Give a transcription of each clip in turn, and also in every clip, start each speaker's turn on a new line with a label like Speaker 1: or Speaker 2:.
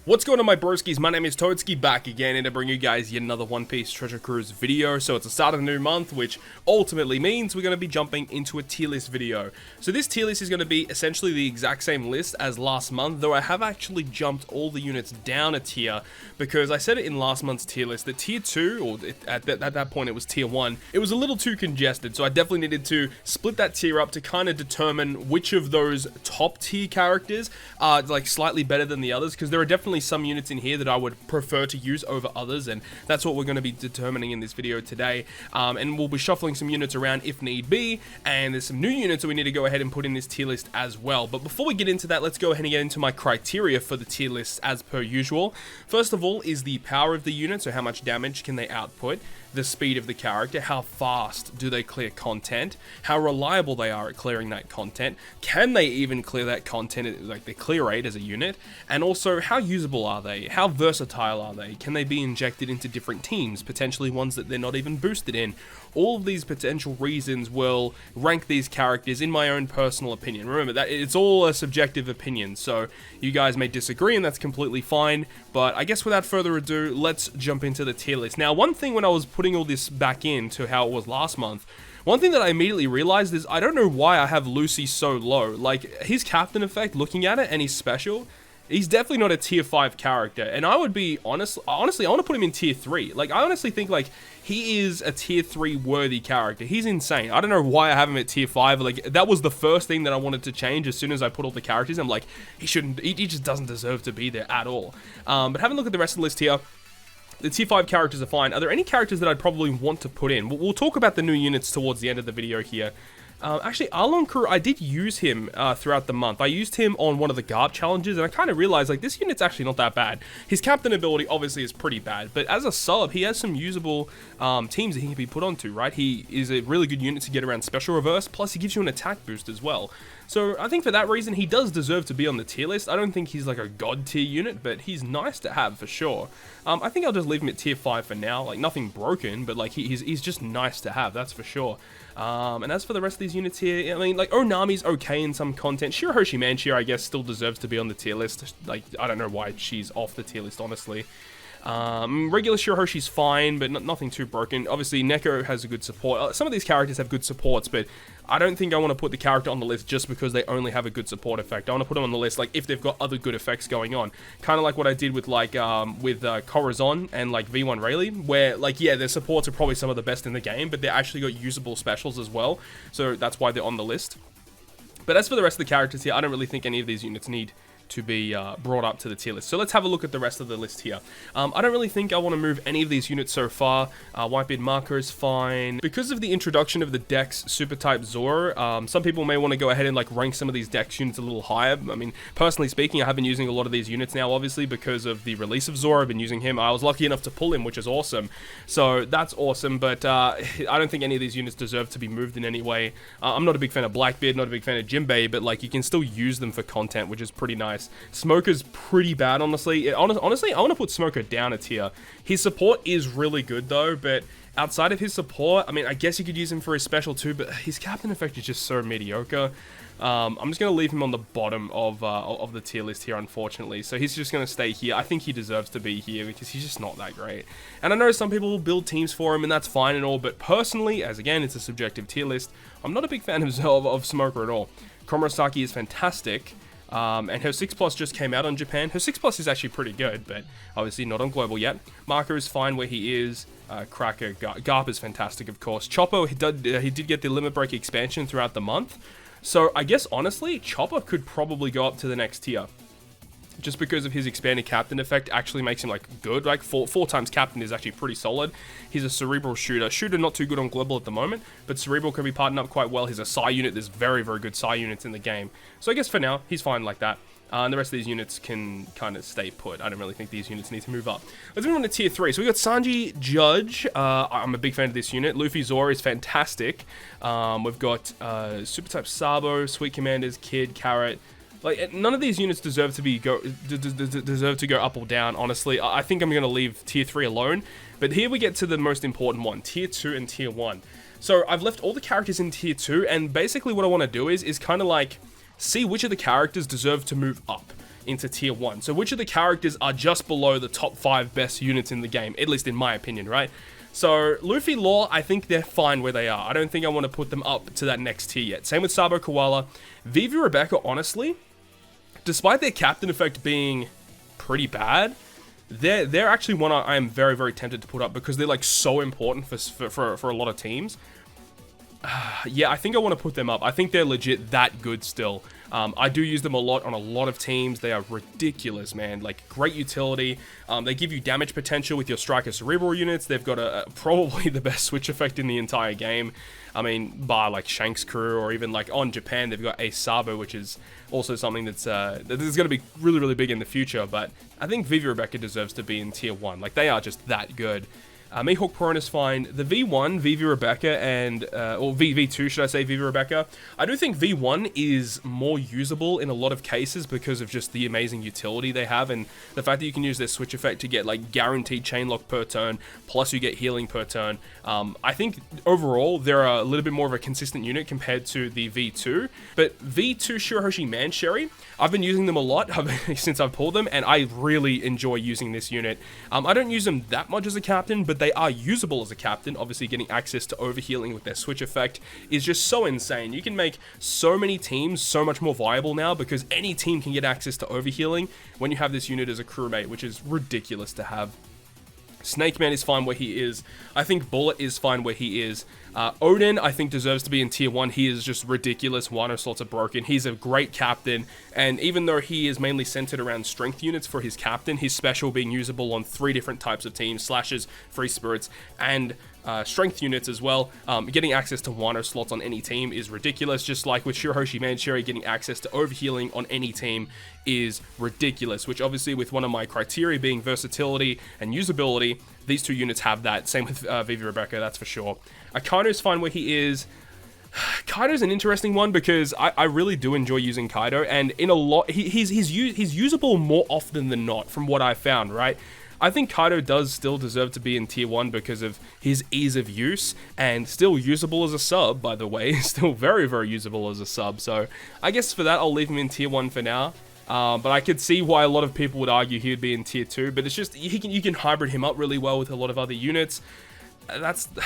Speaker 1: What's going on, my broskiis? My name is Toadskii, back again and to bring you guys yet another One Piece Treasure Cruise video. So it's the start of a new month, which ultimately means we're going to be jumping into a tier list video. So this tier list is going to be essentially the exact same list as last month, though I have actually jumped all the units down a tier, because I said it in last month's tier list that tier 2, or at that point it was tier 1, it was a little too congested, so I definitely needed to split that tier up to kind of determine which of those top tier characters are like slightly better than the others, because there are definitely some units in here that I would prefer to use over others, and that's what we're going to be determining in this video today. And we'll be shuffling some units around if need be, and there's some new units that we need to go ahead and put in this tier list as well. But before we get into that, let's go ahead and get into my criteria for the tier list as per usual. First of all is the power of the unit, so how much damage can they output, the speed of the character, how fast do they clear content, how reliable they are at clearing that content, can they even clear that content, like the clear rate as a unit, and also how usable are they, how versatile are they, can they be injected into different teams, potentially ones that they're not even boosted in. All of these potential reasons will rank these characters in my own personal opinion. Remember that it's all a subjective opinion, so you guys may disagree and that's completely fine, but I guess without further ado, let's jump into the tier list. Now, one thing when I was putting all this back into how it was last month, one thing that I immediately realized is I don't know why I have Lucy so low. Like, his captain effect, looking at it, and his special, he's definitely not a tier 5 character, and I would be honestly, I want to put him in tier 3. Like, I honestly think, like, he is a tier 3 worthy character. He's insane. I don't know why I have him at tier 5. Like, that was the first thing that I wanted to change as soon as I put all the characters. I'm like, he just doesn't deserve to be there at all. But having a look at the rest of the list here, the tier 5 characters are fine. Are there any characters that I'd probably want to put in? We'll talk about the new units towards the end of the video here. Actually, Arlong Crew, I did use him throughout the month. I used him on one of the Garb challenges, and I kind of realized, like, this unit's actually not that bad. His captain ability, obviously, is pretty bad, but as a sub, he has some usable teams that he can be put onto, right? He is a really good unit to get around special reverse, plus he gives you an attack boost as well. So I think for that reason, he does deserve to be on the tier list. I don't think he's like a god tier unit, but he's nice to have for sure. I think I'll just leave him at tier 5 for now. Like, nothing broken, but like he's just nice to have, that's for sure. And as for the rest of these units here, I mean, like, Onami's okay in some content. Shirahoshi Manchia, I guess, still deserves to be on the tier list. Like, I don't know why she's off the tier list, honestly. Regular Shirahoshi's fine, but nothing too broken. Obviously, Neko has a good support. Some of these characters have good supports, but I don't think I want to put the character on the list just because they only have a good support effect. I want to put them on the list, like, if they've got other good effects going on. Kind of like what I did with, like, Corazon and, like, V1 Rayleigh, where, like, yeah, their supports are probably some of the best in the game, but they actually got usable specials as well, so that's why they're on the list. But as for the rest of the characters here, I don't really think any of these units need to be brought up to the tier list. So let's have a look at the rest of the list here. I don't really think I want to move any of these units so far. Whitebeard Marker is fine. Because of the introduction of the Dex Super Type Zora, some people may want to go ahead and like rank some of these Dex units a little higher. I mean, personally speaking, I have been using a lot of these units now, obviously, because of the release of Zora. I've been using him. I was lucky enough to pull him, which is awesome. So that's awesome, but I don't think any of these units deserve to be moved in any way. I'm not a big fan of Blackbeard, not a big fan of Jinbei, but like you can still use them for content, which is pretty nice. Smoker's pretty bad, honestly. Honestly, I want to put Smoker down a tier. His support is really good, though, but outside of his support, I mean, I guess you could use him for his special, too, but his captain effect is just so mediocre. I'm just going to leave him on the bottom of the tier list here, unfortunately. So he's just going to stay here. I think he deserves to be here because he's just not that great. And I know some people will build teams for him, and that's fine and all, but personally, as again, it's a subjective tier list, I'm not a big fan of Smoker at all. Komurasaki is fantastic. And her 6+ just came out on Japan. Her 6+ is actually pretty good, but obviously not on global yet. Marker is fine where he is. Cracker, Garp is fantastic, of course. Chopper, he did get the Limit Break expansion throughout the month. So I guess, honestly, Chopper could probably go up to the next tier. Just because of his expanded captain effect actually makes him, like, good. Like, four times captain is actually pretty solid. He's a cerebral shooter. Shooter not too good on global at the moment, but cerebral can be partnered up quite well. He's a Psi unit. There's very, very good Psi units in the game. So I guess for now, he's fine like that. And the rest of these units can kind of stay put. I don't really think these units need to move up. Let's move on to tier 3. So we got Sanji, Judge. I'm a big fan of this unit. Luffy Zora is fantastic. We've got Super Type Sabo, Sweet Commanders, Kid, Carrot. Like, none of these units deserve to go up or down, honestly. I think I'm going to leave tier 3 alone. But here we get to the most important one, tier 2 and tier 1. So I've left all the characters in tier 2, and basically what I want to do is kind of like see which of the characters deserve to move up. into tier 1. So which of the characters are just below the top 5 best units in the game, at least in my opinion, right? So Luffy, Law, I think they're fine where they are. I don't think I want to put them up to that next tier yet. Same with Sabo, Koala. Vivi, Rebecca, honestly, despite their captain effect being pretty bad, they're actually one I am very, very tempted to put up because they're like so important for a lot of teams. Yeah, I think I want to put them up. I think they're legit that good still. I do use them a lot on a lot of teams. They are ridiculous, man. Like, great utility. They give you damage potential with your Striker Cerebral units. They've got probably the best switch effect in the entire game. I mean, bar like Shanks' crew, or even like on Japan, they've got Ace Sabo, which is also something that is going to be really, really big in the future. But I think Vivi Rebecca deserves to be in tier 1. Like, they are just that good. Mihawk Prawn is fine. The V1, Vivi Rebecca, and, or V2, should I say, Vivi Rebecca. I do think V1 is more usable in a lot of cases because of just the amazing utility they have, and the fact that you can use their switch effect to get, like, guaranteed chain lock per turn, plus you get healing per turn. I think, overall, they're a little bit more of a consistent unit compared to the V2, but V2 Shirahoshi Mancherry, I've been using them a lot since I've pulled them, and I really enjoy using this unit. I don't use them that much as a captain, but they are usable as a captain. Obviously, getting access to overhealing with their switch effect is just so insane. You can make so many teams so much more viable now because any team can get access to overhealing when you have this unit as a crewmate, which is ridiculous to have. Snake Man is fine where he is. I think Bullet is fine where he is. Odin, I think, deserves to be in tier 1. He is just ridiculous. Wano slots are broken. He's a great captain, and even though he is mainly centered around strength units for his captain, his special being usable on 3 different types of teams, slashes, free spirits, and strength units as well. Getting access to Wano slots on any team is ridiculous, just like with Shirahoshi Mancherry, getting access to overhealing on any team is ridiculous, which obviously with one of my criteria being versatility and usability, these 2 units have that. Same with Vivi Rebecca, that's for sure. Kaido's fine where he is. Kaido's an interesting one because I really do enjoy using Kaido, and in a lot, he's usable more often than not from what I found, right? I think Kaido does still deserve to be in tier 1 because of his ease of use, and still usable as a sub, by the way. Still very, very usable as a sub, so I guess for that I'll leave him in tier 1 for now. But I could see why a lot of people would argue he would be in tier 2, but it's just, you can hybrid him up really well with a lot of other units.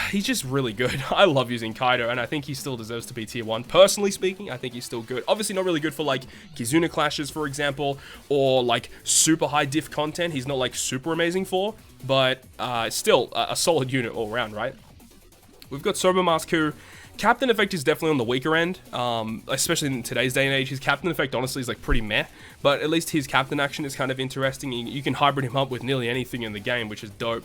Speaker 1: He's just really good. I love using Kaido, and I think he still deserves to be tier 1. Personally speaking, I think he's still good. Obviously not really good for like Kizuna clashes, for example, or like super high diff content. He's not like super amazing for, but still a solid unit all around, right? We've got Sober Mask, who captain effect is definitely on the weaker end, especially in today's day and age. His captain effect honestly is like pretty meh, but at least his captain action is kind of interesting. You can hybrid him up with nearly anything in the game, which is dope.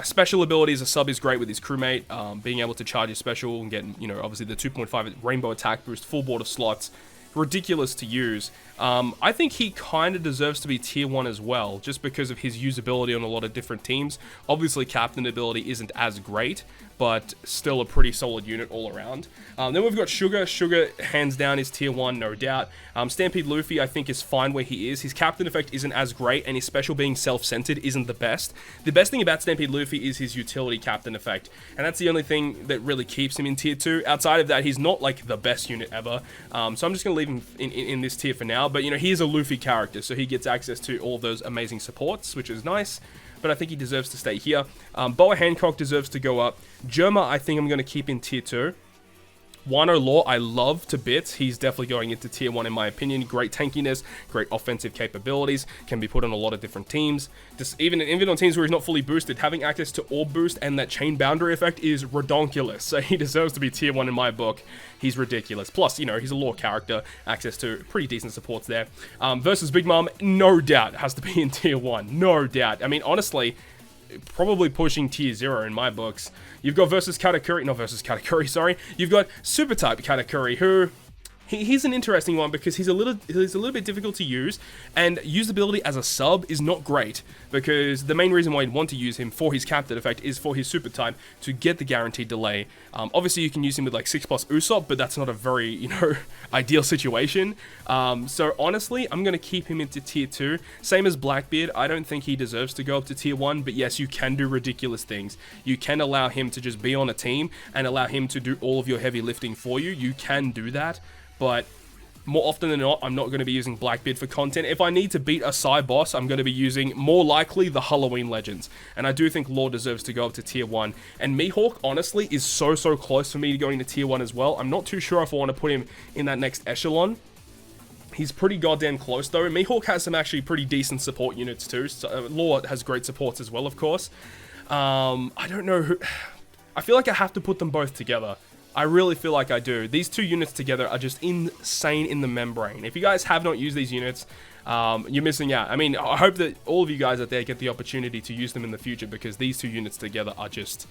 Speaker 1: Special abilities, a sub is great with his crewmate, being able to charge his special and get, you know, obviously the 2.5 rainbow attack boost, full board of slots, ridiculous to use. I think he kind of deserves to be tier 1 as well, just because of his usability on a lot of different teams. Obviously, captain ability isn't as great, but still a pretty solid unit all around. Then we've got Sugar. Sugar, hands down, is tier 1, no doubt. Stampede Luffy, I think, is fine where he is. His captain effect isn't as great, and his special being self-centered isn't the best. The best thing about Stampede Luffy is his utility captain effect, and that's the only thing that really keeps him in tier 2. Outside of that, he's not, like, the best unit ever. So I'm just going to leave him in this tier for now, but, you know, he is a Luffy character, so he gets access to all those amazing supports, which is nice. But I think he deserves to stay here. Boa Hancock deserves to go up. Germa, I think I'm going to keep in tier 2. Wano Law, I love to bits. He's definitely going into tier 1 in my opinion. Great tankiness, great offensive capabilities, can be put on a lot of different teams. Just even on teams where he's not fully boosted, having access to orb boost and that chain boundary effect is redonkulous. So he deserves to be tier 1 in my book. He's ridiculous. Plus, you know, he's a Law character, access to pretty decent supports there. Versus Big Mom, no doubt has to be in tier 1. No doubt. I mean, honestly, probably pushing tier 0 in my books. You've got versus Katakuri, not versus Katakuri, sorry. You've got super type Katakuri, who he's an interesting one because he's a little bit difficult to use, and usability as a sub is not great because the main reason why you'd want to use him for his captain effect is for his super type to get the guaranteed delay. Obviously you can use him with like 6+ Usopp, but that's not a very, you know, ideal situation. So honestly, I'm going to keep him into tier 2. Same as Blackbeard, I don't think he deserves to go up to tier 1, but yes, you can do ridiculous things. You can allow him to just be on a team and allow him to do all of your heavy lifting for you. You can do that. But more often than not, I'm not going to be using Blackbeard for content. If I need to beat a side boss, I'm going to be using, more likely, the Halloween Legends. And I do think Lore deserves to go up to tier 1. And Mihawk, honestly, is so close for me to going to tier 1 as well. I'm not too sure if I want to put him in that next echelon. He's pretty goddamn close, though. Mihawk has some actually pretty decent support units, too. So, Lore has great supports as well, of course. I don't know who... I feel like I have to put them both together. I really feel like I do. These two units together are just insane in the membrane. If you guys have not used these units, you're missing out. I mean, I hope that all of you guys out there get the opportunity to use them in the future, because these two units together are just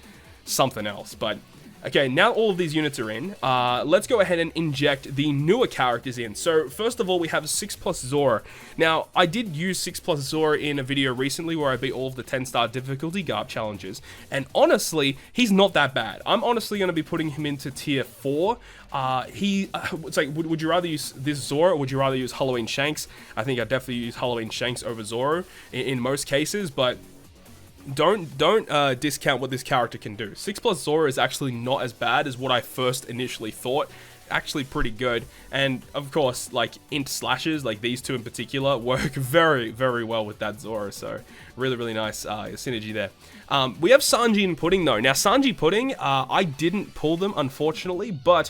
Speaker 1: something else. But okay, now all of these units are in, let's go ahead and inject the newer characters in. So first of all, we have 6+ Zora. Now, I did use 6+ Zora in a video recently where I beat all of the 10-star difficulty GARP challenges, and honestly, he's not that bad. I'm honestly going to be putting him into tier 4. It's like, would you rather use this Zora, or would you rather use Halloween Shanks? I think I'd definitely use Halloween Shanks over Zora in most cases, but don't discount what this character can do. 6+ Zora is actually not as bad as what I first initially thought. Actually pretty good. And of course, like, int slashes, like these two in particular, work very well with that Zora. So really nice synergy there. We have Sanji and Pudding though. Now Sanji Pudding, I didn't pull them unfortunately, but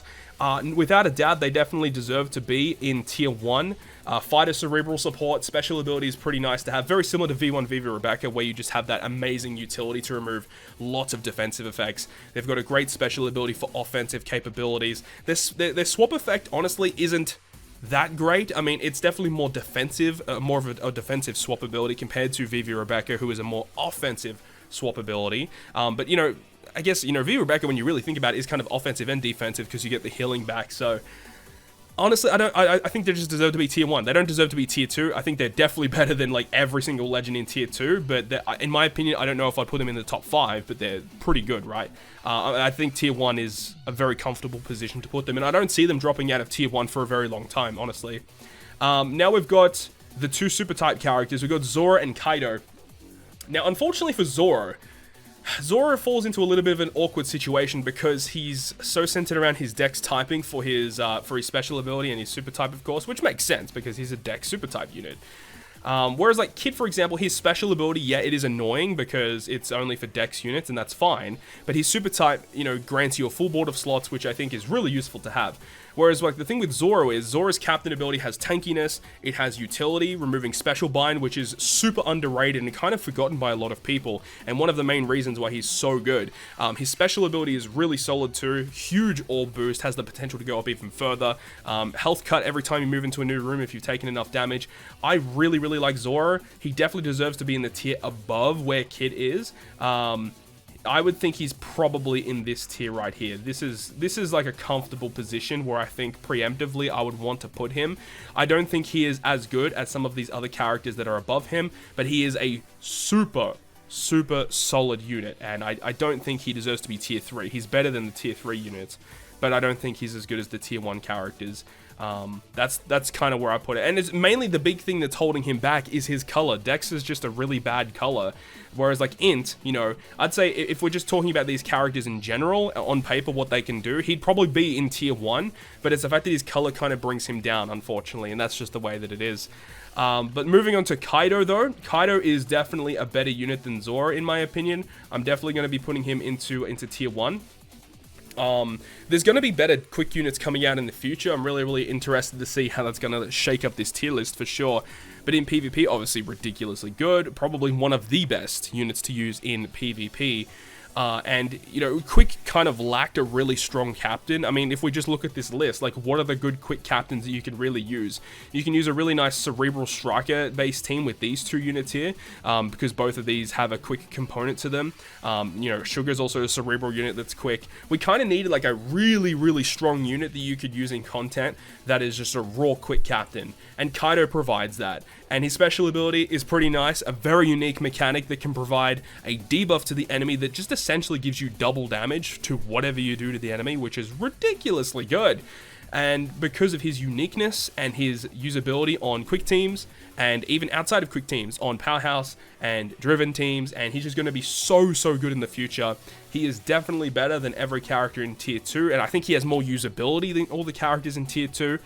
Speaker 1: without a doubt, they definitely deserve to be in tier 1. Fighter cerebral support, special ability is pretty nice to have. Very similar to V1 Viva Rebecca, where you just have that amazing utility to remove lots of defensive effects. They've got a great special ability for offensive capabilities. Their swap effect, honestly, isn't that great. I mean, it's definitely more defensive, more of a defensive swap ability compared to Viva Rebecca, who is a more offensive swap ability. But, you know, I guess, you know, Viva Rebecca, when you really think about it, is kind of offensive and defensive because you get the healing back. So honestly, I think they just deserve to be tier 1. They don't deserve to be tier 2. I think they're definitely better than, like, every single legend in tier 2. But in my opinion, I don't know if I'd put them in the top 5, but they're pretty good, right? I think tier 1 is a very comfortable position to put them in. I don't see them dropping out of tier 1 for a very long time, honestly. Now we've got the two super type characters. We've got Zora and Kaido. Now, unfortunately for Zora falls into a little bit of an awkward situation because he's so centered around his dex typing for his special ability and his super type, of course, which makes sense because he's a dex super type unit. Whereas, like, Kid, for example, his special ability, yeah, it is annoying because it's only for dex units, and that's fine. But his super type, you know, grants you a full board of slots, which I think is really useful to have. Whereas, like, the thing with Zora is Zora's captain ability has tankiness, it has utility, removing special bind, which is super underrated and kind of forgotten by a lot of people, and one of the main reasons why he's so good. His special ability is really solid too, huge orb boost, has the potential to go up even further, health cut every time you move into a new room if you've taken enough damage. I really like Zora. He definitely deserves to be in the tier above where Kid is. I would think he's probably in this tier right here. This is like a comfortable position where I think preemptively I would want to put him. I don't think he is as good as some of these other characters that are above him, but he is a super solid unit, and I don't think he deserves to be tier 3. He's better than the tier 3 units, but I don't think he's as good as the tier 1 characters. That's kind of where I put it, and it's mainly the big thing that's holding him back is his color. Dex is just a really bad color, whereas like Int, you know, I'd say if we're just talking about these characters in general, on paper, what they can do, he'd probably be in tier 1, but it's the fact that his color kind of brings him down, unfortunately, and that's just the way that it is. But moving on to Kaido though, Kaido is definitely a better unit than Zora in my opinion. I'm definitely going to be putting him into tier 1. There's going to be better quick units coming out in the future. I'm really interested to see how that's going to shake up this tier list for sure. But in PvP, obviously ridiculously good. Probably one of the best units to use in PvP. And, you know, Quick kind of lacked a really strong captain. I mean, if we just look at this list, like, what are the good Quick captains that you can really use? You can use a really nice Cerebral Striker-based team with these two units here, because both of these have a Quick component to them. You know, Sugar's also a Cerebral unit that's quick. We kind of needed, like, a really strong unit that you could use in content that is just a raw Quick captain, and Kaido provides that. And his special ability is pretty nice, a very unique mechanic that can provide a debuff to the enemy that just essentially gives you double damage to whatever you do to the enemy, which is ridiculously good. And because of his uniqueness and his usability on quick teams, and even outside of quick teams, on powerhouse and driven teams, and he's just going to be so good in the future. He is definitely better than every character in tier 2, and I think he has more usability than all the characters in tier 2.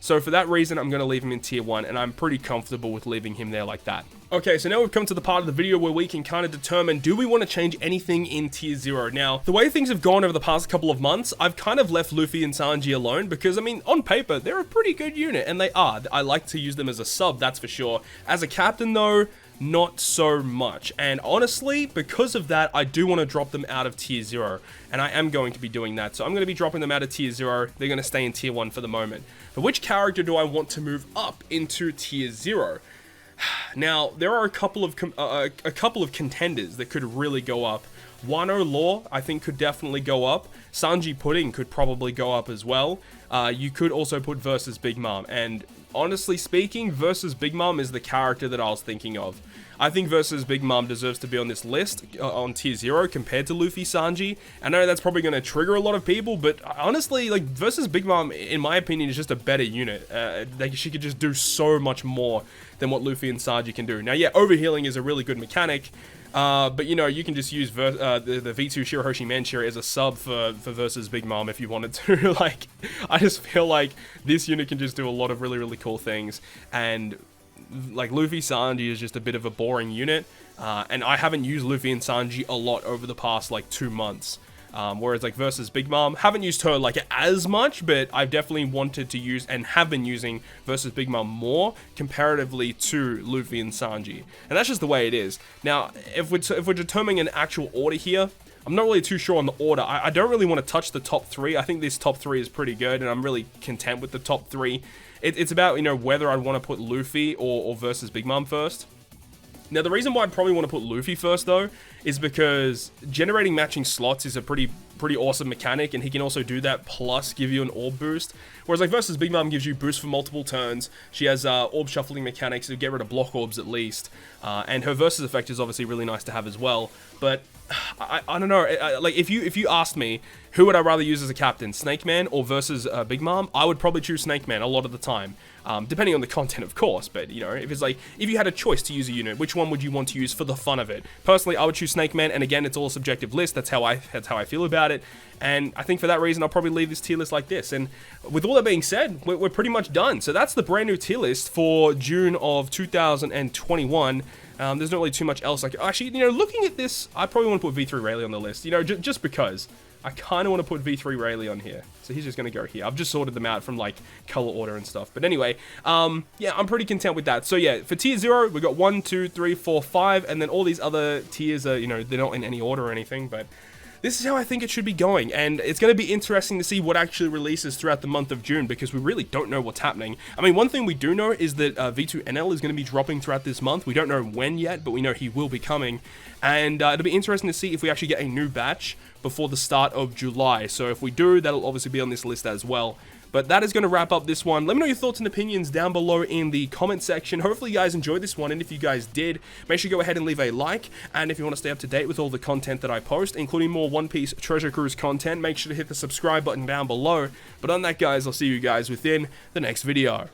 Speaker 1: So for that reason, I'm going to leave him in tier 1, and I'm pretty comfortable with leaving him there like that. Okay, so now we've come to the part of the video where we can kind of determine, do we want to change anything in tier 0? Now, the way things have gone over the past couple of months, I've kind of left Luffy and Sanji alone because, I mean, on paper, they're a pretty good unit, and they are. I like to use them as a sub, that's for sure. As a captain, though, not so much. And honestly, because of that, I do want to drop them out of tier 0, and I am going to be doing that. So I'm going to be dropping them out of tier 0. They're going to stay in tier 1 for the moment. But which character do I want to move up into tier 0? Now, there are a couple of contenders that could really go up. Wano Law, I think, could definitely go up. Sanji Pudding could probably go up as well. You could also put versus Big Mom, and honestly speaking, versus Big Mom is the character that I was thinking of. I think versus Big Mom deserves to be on this list on tier 0 compared to Luffy Sanji. I know that's probably going to trigger a lot of people, but honestly, like, versus Big Mom, in my opinion, is just a better unit. She could just do so much more than what Luffy and Sanji can do. Now, yeah, overhealing is a really good mechanic, but, you know, you can just use the V2 Shirahoshi Manchira as a sub for versus Big Mom if you wanted to. Like, I just feel like this unit can just do a lot of really, really cool things, and like, Luffy Sanji is just a bit of a boring unit, and I haven't used Luffy and Sanji a lot over the past, like, 2 months. Whereas, like, versus Big Mom, haven't used her, like, as much, but I've definitely wanted to use and have been using versus Big Mom more comparatively to Luffy and Sanji. And that's just the way it is. Now, if we're determining an actual order here, I'm not really too sure on the order. I don't really want to touch the top 3. I think this top 3 is pretty good, and I'm really content with the top 3. It's about, you know, whether I'd want to put Luffy or versus Big Mom first. Now, the reason why I'd probably want to put Luffy first, though, is because generating matching slots is a pretty awesome mechanic, and he can also do that plus give you an orb boost. Whereas, like, versus Big Mom gives you boost for multiple turns. She has orb shuffling mechanics to get rid of block orbs at least, and her versus effect is obviously really nice to have as well. But I don't know, like, if you asked me who would I rather use as a captain, Snake Man or versus Big Mom, I would probably choose Snake Man a lot of the time, depending on the content, of course. But, you know, if it's like, if you had a choice to use a unit, which one would you want to use for the fun of it? Personally, I would choose Snake Man, and again, it's all a subjective list. That's how I feel about it, and I think for that reason, I'll probably leave this tier list like this. And with all that being said, we're pretty much done. So that's the brand new tier list for June of 2021. There's not really too much else. Like, actually, you know, looking at this, I probably want to put V3 Rayleigh on the list, you know, just because I kind of want to put V3 Rayleigh on here. So he's just going to go here. I've just sorted them out from, like, color order and stuff. But anyway, yeah, I'm pretty content with that. So yeah, for tier 0, we got 1, 2, 3, 4, 5, and then all these other tiers are, you know, they're not in any order or anything, but this is how I think it should be going, and it's going to be interesting to see what actually releases throughout the month of June, because we really don't know what's happening. I mean, one thing we do know is that V2NL is going to be dropping throughout this month. We don't know when yet, but we know he will be coming, and it'll be interesting to see if we actually get a new batch before the start of July. So if we do, that'll obviously be on this list as well. But that is going to wrap up this one. Let me know your thoughts and opinions down below in the comment section. Hopefully you guys enjoyed this one, and if you guys did, make sure you go ahead and leave a like. And if you want to stay up to date with all the content that I post, including more One Piece Treasure Cruise content, make sure to hit the subscribe button down below. But on that, guys, I'll see you guys within the next video.